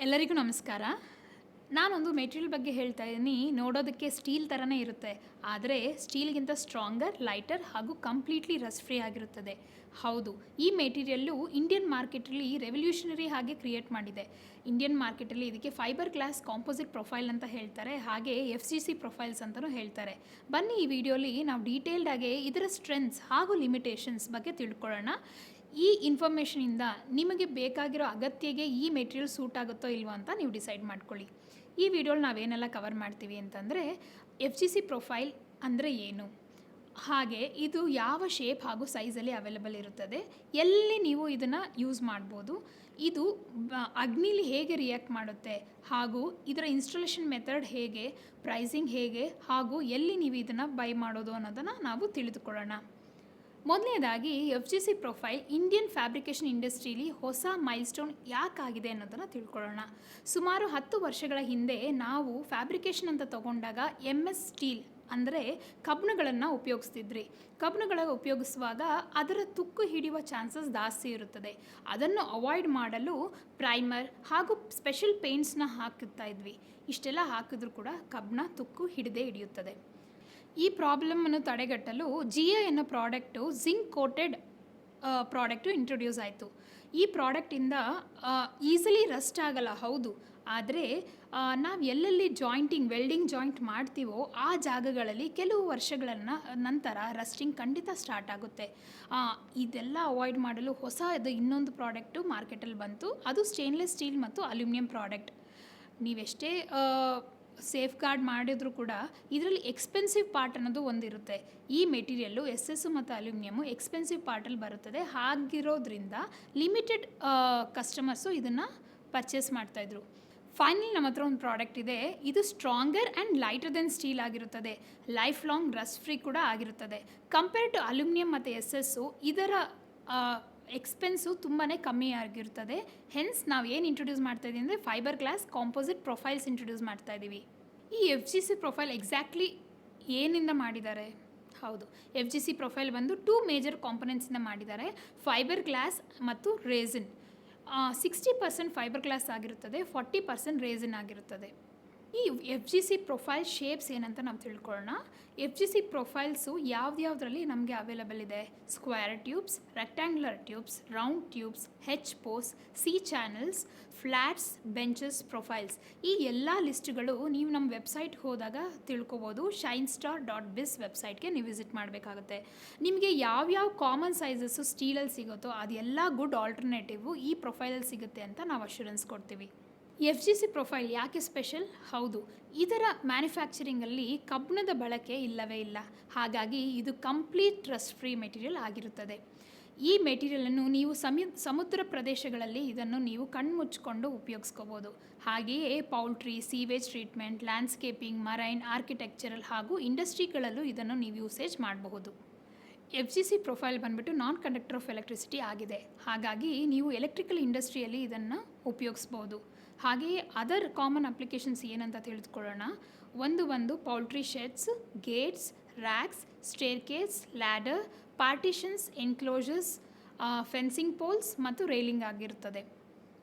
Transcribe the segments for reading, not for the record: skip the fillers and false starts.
ಎಲ್ಲರಿಗೂ ನಮಸ್ಕಾರ. ನಾನೊಂದು ಮೆಟೀರಿಯಲ್ ಬಗ್ಗೆ ಹೇಳ್ತಾ ಇದ್ದೀನಿ. ನೋಡೋದಕ್ಕೆ ಸ್ಟೀಲ್ ಥರನೇ ಇರುತ್ತೆ, ಆದರೆ ಸ್ಟೀಲ್ಗಿಂತ ಸ್ಟ್ರಾಂಗರ್, ಲೈಟರ್ ಹಾಗೂ ಕಂಪ್ಲೀಟ್ಲಿ ರಸ್ಟ್ ಫ್ರೀ ಆಗಿರುತ್ತದೆ. ಹೌದು, ಈ ಮೆಟೀರಿಯಲ್ಲು ಇಂಡಿಯನ್ ಮಾರ್ಕೆಟಲ್ಲಿ ರೆವಲ್ಯೂಷನರಿ ಹಾಗೆ ಕ್ರಿಯೇಟ್ ಮಾಡಿದೆ. ಇಂಡಿಯನ್ ಮಾರ್ಕೆಟಲ್ಲಿ ಇದಕ್ಕೆ ಫೈಬರ್ ಗ್ಲಾಸ್ ಕಾಂಪೋಸಿಟ್ ಪ್ರೊಫೈಲ್ ಅಂತ ಹೇಳ್ತಾರೆ, ಹಾಗೆ FGC ಪ್ರೊಫೈಲ್ಸ್ ಅಂತಲೂ ಹೇಳ್ತಾರೆ. ಬನ್ನಿ, ಈ ವಿಡಿಯೋಲಿ ನಾವು ಡೀಟೇಲ್ಡಾಗಿ ಇದರ ಸ್ಟ್ರೆಂತ್ಸ್ ಹಾಗೂ ಲಿಮಿಟೇಷನ್ಸ್ ಬಗ್ಗೆ ತಿಳ್ಕೊಳ್ಳೋಣ. ಈ ಇನ್ಫಾರ್ಮೇಷನಿಂದ ನಿಮಗೆ ಬೇಕಾಗಿರೋ ಅಗತ್ಯಗೆ ಈ ಮೆಟೀರಿಯಲ್ ಸೂಟ್ ಆಗುತ್ತೋ ಇಲ್ವೋ ಅಂತ ನೀವು ಡಿಸೈಡ್ ಮಾಡ್ಕೊಳ್ಳಿ. ಈ ವಿಡಿಯೋಲಿ ನಾವೇನೆಲ್ಲ ಕವರ್ ಮಾಡ್ತೀವಿ ಅಂತಂದರೆ, FGC ಪ್ರೊಫೈಲ್ ಅಂದರೆ ಏನು, ಹಾಗೆ ಇದು ಯಾವ ಶೇಪ್ ಹಾಗೂ ಸೈಜಲ್ಲಿ ಅವೈಲೇಬಲ್ ಇರುತ್ತದೆ, ಎಲ್ಲಿ ನೀವು ಇದನ್ನು ಯೂಸ್ ಮಾಡ್ಬೋದು, ಇದು ಅಗ್ನಿಲಿ ಹೇಗೆ ರಿಯಾಕ್ಟ್ ಮಾಡುತ್ತೆ, ಹಾಗೂ ಇದರ ಇನ್ಸ್ಟಾಲೇಷನ್ ಮೆಥಡ್ ಹೇಗೆ, ಪ್ರೈಸಿಂಗ್ ಹೇಗೆ, ಹಾಗೂ ಎಲ್ಲಿ ನೀವು ಇದನ್ನು ಬೈ ಮಾಡೋದು ಅನ್ನೋದನ್ನು ನಾವು ತಿಳಿದುಕೊಳ್ಳೋಣ. ಮೊದಲನೇದಾಗಿ FGC ಪ್ರೊಫೈಲ್ ಇಂಡಿಯನ್ ಫ್ಯಾಬ್ರಿಕೇಷನ್ ಇಂಡಸ್ಟ್ರೀಲಿ ಹೊಸ ಮೈಲ್ಸ್ಟೋನ್ ಯಾಕಾಗಿದೆ ಅನ್ನೋದನ್ನು ತಿಳ್ಕೊಳ್ಳೋಣ. ಸುಮಾರು 10 ವರ್ಷಗಳ ಹಿಂದೆ ನಾವು ಫ್ಯಾಬ್ರಿಕೇಷನ್ ಅಂತ ತಗೊಂಡಾಗ MS ಸ್ಟೀಲ್ ಅಂದರೆ ಕಬ್ಬಿಣಗಳನ್ನು ಉಪಯೋಗಿಸ್ತಿದ್ರಿ. ಕಬ್ಬಿಣಗಳ ಉಪಯೋಗಿಸುವಾಗ ಅದರ ತುಕ್ಕು ಹಿಡಿಯುವ ಚಾನ್ಸಸ್ ಜಾಸ್ತಿ ಇರುತ್ತದೆ. ಅದನ್ನು ಅವಾಯ್ಡ್ ಮಾಡಲು ಪ್ರೈಮರ್ ಹಾಗೂ ಸ್ಪೆಷಲ್ ಪೇಂಟ್ಸ್ನ ಹಾಕುತ್ತಾ ಇದ್ವಿ. ಇಷ್ಟೆಲ್ಲ ಹಾಕಿದ್ರೂ ಕೂಡ ಕಬ್ಬಿಣ ತುಕ್ಕು ಹಿಡಿಯುತ್ತದೆ. ಈ ಪ್ರಾಬ್ಲಮನ್ನು ತಡೆಗಟ್ಟಲು GI ಅನ್ನೋ product zinc coated product introduce ಆಯಿತು. ಈ ಪ್ರಾಡಕ್ಟಿಂದ ಈಸಿಲಿ ರಸ್ಟ್ ಆಗಲ್ಲ, ಹೌದು, ಆದರೆ ನಾವು ಎಲ್ಲೆಲ್ಲಿ ವೆಲ್ಡಿಂಗ್ ಜಾಯಿಂಟ್ ಮಾಡ್ತೀವೋ ಆ ಜಾಗಗಳಲ್ಲಿ ಕೆಲವು ವರ್ಷಗಳನ್ನು ನಂತರ ರಸ್ಟಿಂಗ್ ಖಂಡಿತ ಸ್ಟಾರ್ಟ್ ಆಗುತ್ತೆ. ಇದೆಲ್ಲ ಅವಾಯ್ಡ್ ಮಾಡಲು ಹೊಸದು ಇನ್ನೊಂದು ಪ್ರಾಡಕ್ಟು ಮಾರ್ಕೆಟಲ್ಲಿ ಬಂತು. ಅದು ಸ್ಟೇನ್ಲೆಸ್ ಸ್ಟೀಲ್ ಮತ್ತು ಅಲ್ಯೂಮಿನಿಯಂ ಪ್ರಾಡಕ್ಟ್. ನೀವೆಷ್ಟೇ ಸೇಫ್ ಗಾರ್ಡ್ ಮಾಡಿದರೂ ಕೂಡ ಇದರಲ್ಲಿ ಎಕ್ಸ್ಪೆನ್ಸಿವ್ ಪಾರ್ಟ್ ಅನ್ನೋದು ಒಂದಿರುತ್ತೆ. ಈ ಮೆಟೀರಿಯಲ್ಲು SS ಮತ್ತು ಅಲ್ಯೂಮಿನಿಯಮು ಎಕ್ಸ್ಪೆನ್ಸಿವ್ ಪಾರ್ಟಲ್ಲಿ ಬರುತ್ತದೆ. ಹಾಗಿರೋದ್ರಿಂದ ಲಿಮಿಟೆಡ್ ಕಸ್ಟಮರ್ಸು ಇದನ್ನು ಪರ್ಚೇಸ್ ಮಾಡ್ತಾಯಿದ್ರು. ಫೈನಲಿ ನಮ್ಮ ಹತ್ರ ಒಂದು ಪ್ರಾಡಕ್ಟ್ ಇದೆ. ಇದು stronger and lighter than steel ಆಗಿರುತ್ತದೆ. ಲೈಫ್ ಲಾಂಗ್ ರಸ್ಟ್ ಫ್ರೀ ಕೂಡ ಆಗಿರುತ್ತದೆ. ಕಂಪೇರ್ ಟು ಅಲ್ಯೂಮಿನಿಯಂ ಮತ್ತು SS ಇದರ ಎಕ್ಸ್ಪೆನ್ಸು ತುಂಬಾ ಕಮ್ಮಿ ಆಗಿರ್ತದೆ. ಹೆನ್ಸ್ ನಾವು ಏನು ಇಂಟ್ರೊಡ್ಯೂಸ್ ಮಾಡ್ತಾಯಿದ್ದೀವಿ ಅಂದರೆ fibre glass composite profiles introduce ಮಾಡ್ತಾಯಿದ್ದೀವಿ. ಈ FGC ಪ್ರೊಫೈಲ್ ಎಕ್ಸಾಕ್ಟ್ಲಿ ಏನಿಂದ ಮಾಡಿದ್ದಾರೆ? ಹೌದು, FGC ಪ್ರೊಫೈಲ್ ಬಂದು 2 ಮೇಜರ್ ಕಾಂಪೊನೆಂಟ್ಸಿಂದ ಮಾಡಿದ್ದಾರೆ, ಫೈಬರ್ ಗ್ಲಾಸ್ ಮತ್ತು ರೇಸಿನ್. 60% ಫೈಬರ್ ಗ್ಲಾಸ್ ಆಗಿರುತ್ತದೆ, 40% ರೇಸಿನ್ ಆಗಿರುತ್ತದೆ. ಈ FGC ಪ್ರೊಫೈಲ್ ಶೇಪ್ಸ್ ಏನಂತ ನಾವು ತಿಳ್ಕೊಳ್ಳೋಣ. FGC ಪ್ರೊಫೈಲ್ಸು ಯಾವುದ್ಯಾವುದರಲ್ಲಿ ನಮಗೆ ಅವೈಲೇಬಲ್ ಇದೆ? Square tubes, rectangular tubes, round tubes, H-ಪೋಸ್, C channels, flats, benches, profiles. ಈ ಎಲ್ಲ ಲಿಸ್ಟ್ಗಳು ನೀವು ನಮ್ಮ ವೆಬ್ಸೈಟ್ಗೆ ಹೋದಾಗ ತಿಳ್ಕೊಬೋದು. shinestar.biz ವೆಬ್ಸೈಟ್ಗೆ ನೀವು ವಿಸಿಟ್ ಮಾಡಬೇಕಾಗುತ್ತೆ. ನಿಮಗೆ ಯಾವ್ಯಾವ ಕಾಮನ್ ಸೈಜಸ್ಸು ಸ್ಟೀಲಲ್ಲಿ ಸಿಗುತ್ತೋ ಅದೆಲ್ಲ ಗುಡ್ ಆಲ್ಟರ್ನೇಟಿವು ಈ ಪ್ರೊಫೈಲಲ್ಲಿ ಸಿಗುತ್ತೆ ಅಂತ ನಾವು ಅಶ್ಯೂರೆನ್ಸ್ ಕೊಡ್ತೀವಿ. FGC ಪ್ರೊಫೈಲ್ ಯಾಕೆ ಸ್ಪೆಷಲ್? ಹೌದು, ಇದರ ಮ್ಯಾನುಫ್ಯಾಕ್ಚರಿಂಗಲ್ಲಿ ಕಬ್ಬಿಣದ ಬಳಕೆ ಇಲ್ಲವೇ ಇಲ್ಲ. ಹಾಗಾಗಿ ಇದು ಕಂಪ್ಲೀಟ್ ರಸ್ಟ್ ಫ್ರೀ ಮೆಟೀರಿಯಲ್ ಆಗಿರುತ್ತದೆ. ಈ ಮೆಟೀರಿಯಲನ್ನು ನೀವು ಸಮುದ್ರ ಪ್ರದೇಶಗಳಲ್ಲಿ ಇದನ್ನು ನೀವು ಕಣ್ಮುಚ್ಚಿಕೊಂಡು ಉಪಯೋಗಿಸ್ಕೋಬೋದು. ಹಾಗೆಯೇ poultry, sewage treatment, landscaping, marine, architectural ಹಾಗೂ ಇಂಡಸ್ಟ್ರಿಗಳಲ್ಲೂ ಇದನ್ನು ನೀವು ಯೂಸೇಜ್ ಮಾಡಬಹುದು. FGC ಪ್ರೊಫೈಲ್ ಬಂದ್ಬಿಟ್ಟು ನಾನ್ ಕಂಡಕ್ಟರ್ ಆಫ್ ಎಲೆಕ್ಟ್ರಿಸಿಟಿ ಆಗಿದೆ. ಹಾಗಾಗಿ ನೀವು ಎಲೆಕ್ಟ್ರಿಕಲ್ ಇಂಡಸ್ಟ್ರಿಯಲ್ಲಿ ಇದನ್ನು ಉಪಯೋಗಿಸ್ಬೋದು. ಹಾಗೆಯೇ ಅದರ್ ಕಾಮನ್ ಅಪ್ಲಿಕೇಶನ್ಸ್ ಏನಂತ ತಿಳಿದುಕೊಳ್ಳೋಣ. ಒಂದು poultry sheds, gates, racks, staircase, ladder, partitions, enclosures, fencing poles ಮತ್ತು ರೈಲಿಂಗ್ ಆಗಿರುತ್ತದೆ.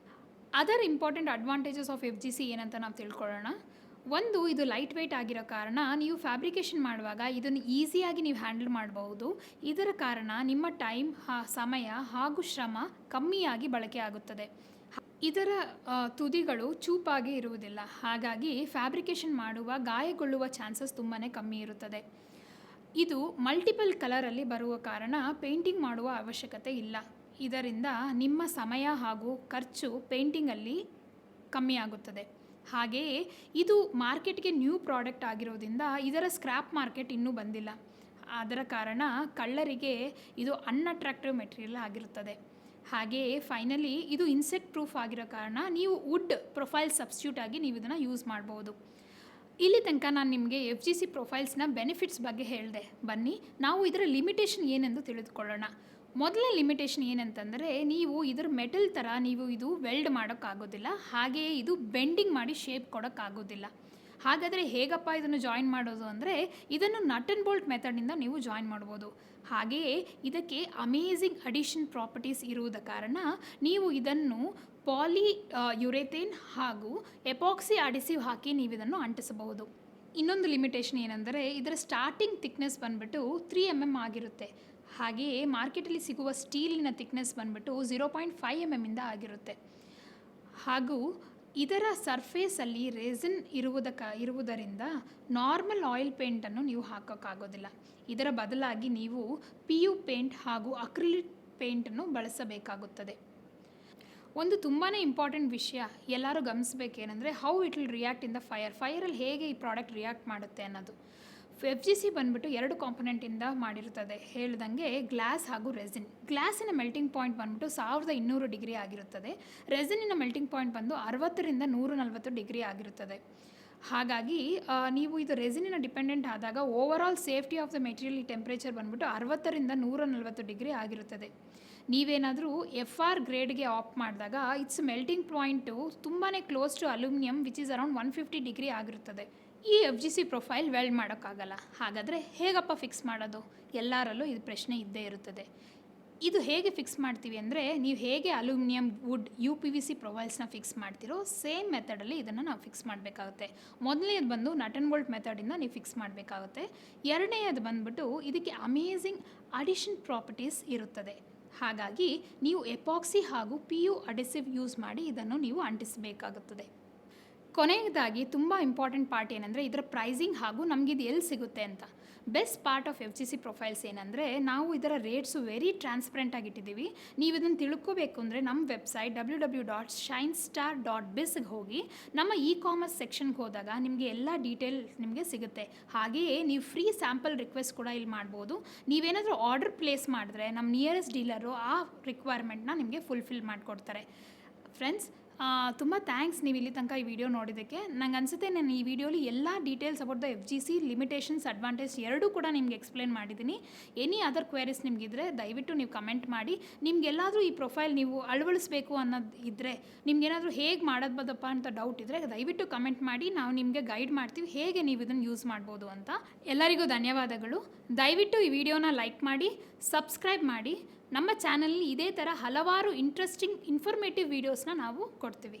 Other important advantages of FGC ಏನಂತ ನಾವು ತಿಳ್ಕೊಳ್ಳೋಣ. ಇದು ಲೈಟ್ ವೆಯ್ಟ್ ಆಗಿರೋ ಕಾರಣ ನೀವು ಫ್ಯಾಬ್ರಿಕೇಷನ್ ಮಾಡುವಾಗ ಇದನ್ನು ಈಸಿಯಾಗಿ ನೀವು ಹ್ಯಾಂಡಲ್ ಮಾಡಬಹುದು. ಇದರ ಕಾರಣ ನಿಮ್ಮ ಟೈಮ್, ಸಮಯ ಹಾಗೂ ಶ್ರಮ ಕಮ್ಮಿಯಾಗಿ ಬಳಕೆ ಆಗುತ್ತದೆ. ಇದರ ತುದಿಗಳು ಚೂಪಾಗಿ ಇರುವುದಿಲ್ಲ. ಹಾಗಾಗಿ ಫ್ಯಾಬ್ರಿಕೇಷನ್ ಮಾಡುವ ಗಾಯಗೊಳ್ಳುವ ಚಾನ್ಸಸ್ ತುಂಬಾ ಕಮ್ಮಿ ಇರುತ್ತದೆ. ಇದು ಮಲ್ಟಿಪಲ್ ಕಲರಲ್ಲಿ ಬರುವ ಕಾರಣ ಪೇಂಟಿಂಗ್ ಮಾಡುವ ಅವಶ್ಯಕತೆ ಇಲ್ಲ. ಇದರಿಂದ ನಿಮ್ಮ ಸಮಯ ಹಾಗೂ ಖರ್ಚು ಪೇಂಟಿಂಗಲ್ಲಿ ಕಮ್ಮಿ ಆಗುತ್ತದೆ. ಹಾಗೆಯೇ ಇದು ಮಾರ್ಕೆಟ್ಗೆ ನ್ಯೂ ಪ್ರಾಡಕ್ಟ್ ಆಗಿರೋದ್ರಿಂದ ಇದರ ಸ್ಕ್ರ್ಯಾಪ್ ಮಾರ್ಕೆಟ್ ಇನ್ನೂ ಬಂದಿಲ್ಲ. ಅದರ ಕಾರಣ ಕಳ್ಳರಿಗೆ ಇದು ಅನ್ಅಟ್ರಾಕ್ಟಿವ್ ಮೆಟೀರಿಯಲ್ ಆಗಿರುತ್ತದೆ. ಹಾಗೆಯೇ ಫೈನಲಿ ಇದು ಇನ್ಸೆಕ್ಟ್ ಪ್ರೂಫ್ ಆಗಿರೋ ಕಾರಣ ನೀವು ವುಡ್ ಪ್ರೊಫೈಲ್ ಸಬ್ಸ್ಟ್ಯೂಟ್ ಆಗಿ ನೀವು ಇದನ್ನು ಯೂಸ್ ಮಾಡ್ಬೋದು. ಇಲ್ಲಿ ತನಕ ನಾನು ನಿಮಗೆ FGC ಪ್ರೊಫೈಲ್ಸ್ನ ಬೆನಿಫಿಟ್ಸ್ ಬಗ್ಗೆ ಹೇಳಿದೆ. ಬನ್ನಿ, ನಾವು ಇದರ ಲಿಮಿಟೇಷನ್ ಏನೆಂದು ತಿಳಿದುಕೊಳ್ಳೋಣ. ಮೊದಲನೇ ಲಿಮಿಟೇಷನ್ ಏನಂತಂದರೆ, ನೀವು ಇದರ ಮೆಟಲ್ ಥರ ನೀವು ಇದು ವೆಲ್ಡ್ ಮಾಡೋಕ್ಕಾಗೋದಿಲ್ಲ. ಹಾಗೆಯೇ ಇದು ಬೆಂಡಿಂಗ್ ಮಾಡಿ ಶೇಪ್ ಕೊಡೋಕ್ಕಾಗೋದಿಲ್ಲ. ಹಾಗಾದರೆ ಹೇಗಪ್ಪ ಇದನ್ನು ಜಾಯಿನ್ ಮಾಡೋದು ಅಂದರೆ, ಇದನ್ನು ನಟ್ ಆ್ಯಂಡ್ ಬೋಲ್ಟ್ ಮೆಥಡ್ನಿಂದ ನೀವು ಜಾಯಿನ್ ಮಾಡ್ಬೋದು. ಹಾಗೆಯೇ ಇದಕ್ಕೆ ಅಮೇಝಿಂಗ್ ಅಡಿಷನ್ ಪ್ರಾಪರ್ಟೀಸ್ ಇರುವುದ ಕಾರಣ ನೀವು ಇದನ್ನು ಪಾಲಿ ಯುರೇಥೇನ್ ಹಾಗೂ ಎಪಾಕ್ಸಿ ಅಡಿಸಿವ್ ಹಾಕಿ ನೀವು ಇದನ್ನು ಅಂಟಿಸಬಹುದು. ಇನ್ನೊಂದು ಲಿಮಿಟೇಷನ್ ಏನೆಂದರೆ ಇದರ ಸ್ಟಾರ್ಟಿಂಗ್ ಥಿಕ್ನೆಸ್ ಬಂದುಬಿಟ್ಟು 3 mm ಆಗಿರುತ್ತೆ. ಹಾಗೆಯೇ ಮಾರ್ಕೆಟಲ್ಲಿ ಸಿಗುವ ಸ್ಟೀಲಿನ ಥಿಕ್ನೆಸ್ ಬಂದುಬಿಟ್ಟು 0.5 mm ಇಂದ ಆಗಿರುತ್ತೆ. ಹಾಗೂ ಇದರ ಸರ್ಫೇಸಲ್ಲಿ ರೆಸಿನ್ ಇರುವುದರಿಂದ ನಾರ್ಮಲ್ ಆಯಿಲ್ ಪೇಂಟನ್ನು ನೀವು ಹಾಕೋಕ್ಕಾಗೋದಿಲ್ಲ. ಇದರ ಬದಲಾಗಿ ನೀವು PU ಪೇಂಟ್ ಹಾಗೂ ಅಕ್ರಿಲಿಕ್ ಪೇಂಟನ್ನು ಬಳಸಬೇಕಾಗುತ್ತದೆ. ಒಂದು ತುಂಬಾ ಇಂಪಾರ್ಟೆಂಟ್ ವಿಷಯ ಎಲ್ಲರೂ ಗಮನಿಸಬೇಕೇನೆಂದರೆ how it will react in the ಫೈರಲ್ಲಿ ಹೇಗೆ ಈ ಪ್ರಾಡಕ್ಟ್ ರಿಯಾಕ್ಟ್ ಮಾಡುತ್ತೆ ಅನ್ನೋದು. FGC ಬಂದುಬಿಟ್ಟು 2 ಕಾಂಪೊನೆಂಟಿಂದ ಮಾಡಿರುತ್ತದೆ ಹೇಳ್ದಂಗೆ ಗ್ಲಾಸ್ ಹಾಗೂ ರೆಸಿನ್. ಗ್ಲಾಸಿನ ಮೆಲ್ಟಿಂಗ್ ಪಾಯಿಂಟ್ ಬಂದುಬಿಟ್ಟು 1200 ಡಿಗ್ರಿ ಆಗಿರುತ್ತದೆ. ರೆಸಿನಿನ ಮೆಲ್ಟಿಂಗ್ ಪಾಯಿಂಟ್ ಬಂದು 60ರಿಂದ 140 ಡಿಗ್ರಿ ಆಗಿರುತ್ತದೆ. ಹಾಗಾಗಿ ನೀವು ಇದು ರೆಸಿನಿನ ಡಿಪೆಂಡೆಂಟ್ ಆದಾಗ overall safety of the material temperature ಬಂದುಬಿಟ್ಟು 60ರಿಂದ 140 ಡಿಗ್ರಿ ಆಗಿರುತ್ತದೆ. ನೀವೇನಾದರೂ FR ಗ್ರೇಡ್ಗೆ ಆಪ್ ಮಾಡಿದಾಗ ಇಟ್ಸ್ ಮೆಲ್ಟಿಂಗ್ ಪಾಯಿಂಟು ತುಂಬಾ close to aluminium which is around 150 degree ಆಗಿರುತ್ತದೆ. ಈ FGC ಪ್ರೊಫೈಲ್ ವೆಲ್ಡ್ ಮಾಡೋಕ್ಕಾಗಲ್ಲ. ಹಾಗಾದರೆ ಹೇಗಪ್ಪ ಫಿಕ್ಸ್ ಮಾಡೋದು? ಎಲ್ಲರಲ್ಲೂ ಇದು ಪ್ರಶ್ನೆ ಇದ್ದೇ ಇರುತ್ತದೆ. ಇದು ಹೇಗೆ ಫಿಕ್ಸ್ ಮಾಡ್ತೀವಿ ಅಂದರೆ ನೀವು ಹೇಗೆ ಅಲ್ಯೂಮಿನಿಯಂ ವುಡ್ UPVC ಪ್ರೊಫೈಲ್ಸ್ನ ಫಿಕ್ಸ್ ಮಾಡ್ತೀರೋ ಸೇಮ್ ಮೆಥಡಲ್ಲಿ ಇದನ್ನು ನಾವು ಫಿಕ್ಸ್ ಮಾಡಬೇಕಾಗುತ್ತೆ. ಮೊದಲನೇದು ಬಂದು ನಟ್ ಆ್ಯಂಡ್ ಬೋಲ್ಟ್ ಮೆಥಡಿಂದ ನೀವು ಫಿಕ್ಸ್ ಮಾಡಬೇಕಾಗುತ್ತೆ. ಎರಡನೇದು ಬಂದುಬಿಟ್ಟು ಇದಕ್ಕೆ ಅಮೇಝಿಂಗ್ ಅಡಿಷನ್ ಪ್ರಾಪರ್ಟೀಸ್ ಇರುತ್ತದೆ. ಹಾಗಾಗಿ ನೀವು ಎಪಾಕ್ಸಿ ಹಾಗೂ PU ಅಡಿಸಿವ್ ಯೂಸ್ ಮಾಡಿ ಇದನ್ನು ನೀವು ಅಂಟಿಸಬೇಕಾಗುತ್ತದೆ. ಕೊನೆಯದಾಗಿ ತುಂಬ ಇಂಪಾರ್ಟೆಂಟ್ ಪಾರ್ಟ್ ಏನಂದರೆ ಇದರ ಪ್ರೈಸಿಂಗ್ ಹಾಗೂ ನಮಗಿದು ಎಲ್ಲಿ ಸಿಗುತ್ತೆ ಅಂತ. Best part of FGC profiles ಏನಂದರೆ ನಾವು ಇದರ ರೇಟ್ಸು ವೆರಿ ಟ್ರಾನ್ಸ್ಪರೆಂಟಾಗಿ ಇಟ್ಟಿದ್ದೀವಿ. ನೀವು ಇದನ್ನು ತಿಳ್ಕೋಬೇಕು ಅಂದರೆ ನಮ್ಮ ವೆಬ್ಸೈಟ್ www.shinestar.biz ಹೋಗಿ ನಮ್ಮ ಕಾಮರ್ಸ್ ಸೆಕ್ಷನ್ಗೆ ಹೋದಾಗ ನಿಮಗೆ ಎಲ್ಲ ಡೀಟೇಲ್ ನಿಮಗೆ ಸಿಗುತ್ತೆ. ಹಾಗೆಯೇ ನೀವು ಫ್ರೀ ಸ್ಯಾಂಪಲ್ ರಿಕ್ವೆಸ್ಟ್ ಕೂಡ ಇಲ್ಲಿ ಮಾಡ್ಬೋದು. ನೀವೇನಾದರೂ ಆರ್ಡರ್ ಪ್ಲೇಸ್ ಮಾಡಿದ್ರೆ ನಮ್ಮ ನಿಯರೆಸ್ಟ್ ಡೀಲರು ಆ ರಿಕ್ವೈರ್ಮೆಂಟ್ನ ನಿಮಗೆ ಫುಲ್ಫಿಲ್ ಮಾಡಿಕೊಡ್ತಾರೆ. ಫ್ರೆಂಡ್ಸ್, ತುಂಬ ಥ್ಯಾಂಕ್ಸ್ ನೀವು ಇಲ್ಲಿ ತನಕ ಈ ವಿಡಿಯೋ ನೋಡಿದ್ದಕ್ಕೆ. ನಂಗೆ ಅನಿಸುತ್ತೆ ನಾನು ಈ ವಿಡಿಯೋಲಿ ಎಲ್ಲ details about the FGC limitations advantage ಎರಡೂ ಕೂಡ ನಿಮಗೆ ಎಕ್ಸ್ಪ್ಲೇನ್ ಮಾಡಿದ್ದೀನಿ. ಎನಿ ಅದರ್ ಕ್ವೈರೀಸ್ ನಿಮಗಿದ್ರೆ ದಯವಿಟ್ಟು ನೀವು ಕಮೆಂಟ್ ಮಾಡಿ. ನಿಮಗೆಲ್ಲಾದರೂ ಈ ಪ್ರೊಫೈಲ್ ನೀವು ಅಳವಡಿಸಬೇಕು ಅನ್ನೋದು ಇದ್ದರೆ, ನಿಮಗೇನಾದರೂ ಹೇಗೆ ಮಾಡೋದಪ್ಪ ಅಂತ ಡೌಟ್ ಇದ್ದರೆ ದಯವಿಟ್ಟು ಕಮೆಂಟ್ ಮಾಡಿ. ನಾವು ನಿಮಗೆ ಗೈಡ್ ಮಾಡ್ತೀವಿ ಹೇಗೆ ನೀವು ಇದನ್ನು ಯೂಸ್ ಮಾಡ್ಬೋದು ಅಂತ. ಎಲ್ಲರಿಗೂ ಧನ್ಯವಾದಗಳು. ದಯವಿಟ್ಟು ಈ ವಿಡಿಯೋನ ಲೈಕ್ ಮಾಡಿ, ಸಬ್ಸ್ಕ್ರೈಬ್ ಮಾಡಿ. ನಮ್ಮ ಚಾನಲ್ನಲ್ಲಿ ಇದೇ ಥರ ಹಲವಾರು ಇಂಟ್ರೆಸ್ಟಿಂಗ್ ಇನ್ಫಾರ್ಮೇಟಿವ್ ವೀಡಿಯೋಸ್ನ ನಾವು ಕೊಡ್ತೀವಿ.